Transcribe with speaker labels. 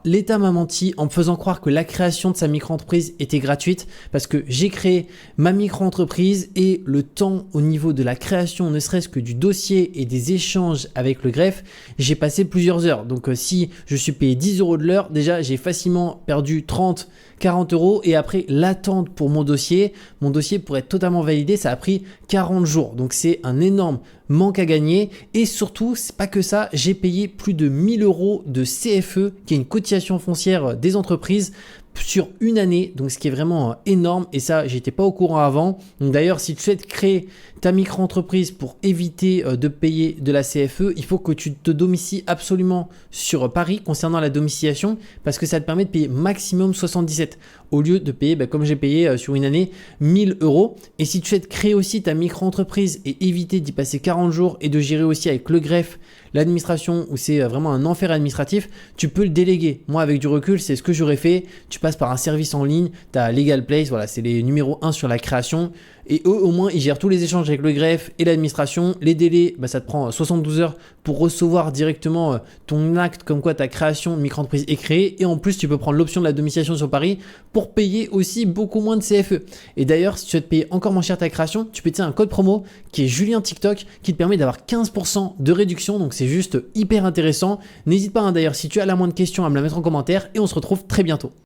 Speaker 1: l'État m'a menti en me faisant croire que la création de sa micro-entreprise était gratuite parce que j'ai créé ma micro-entreprise et le temps au niveau de la création, ne serait-ce que du dossier et des échanges avec le greffe, j'ai passé plusieurs heures. Donc si je suis payé 10 € de l'heure, déjà j'ai facilement perdu 30, 40 € et après l'attente pour mon dossier pour être totalement validé, ça a pris 40 jours. Donc c'est un énorme manque à gagner et surtout, c'est pas que ça, j'ai payé plus de 1000 € de CFE qui est une cotisation foncière des entreprises sur une année, donc ce qui est vraiment énorme et ça j'étais pas au courant avant. Donc d'ailleurs si tu souhaites créer ta micro-entreprise pour éviter de payer de la CFE, il faut que tu te domicilies absolument sur Paris concernant la domiciliation parce que ça te permet de payer maximum 77 au lieu de payer comme j'ai payé sur une année 1000 €. Et si tu souhaites créer aussi ta micro-entreprise et éviter d'y passer 40 jours et de gérer aussi avec le greffe, l'administration où c'est vraiment un enfer administratif, tu peux le déléguer. Moi avec du recul, c'est ce que j'aurais fait. Tu passes par un service en ligne, tu as Legal Place, voilà, c'est les numéros 1 sur la création. Et eux, au moins, ils gèrent tous les échanges avec le greffe et l'administration. Les délais, ça te prend 72 heures pour recevoir directement ton acte comme quoi ta création micro-entreprise est créée. Et en plus, tu peux prendre l'option de la domiciliation sur Paris pour payer aussi beaucoup moins de CFE. Et d'ailleurs, si tu veux te payer encore moins cher ta création, tu peux utiliser un code promo qui est Julien TikTok qui te permet d'avoir 15% de réduction. Donc, c'est juste hyper intéressant. N'hésite pas d'ailleurs, si tu as la moindre question, à me la mettre en commentaire et on se retrouve très bientôt.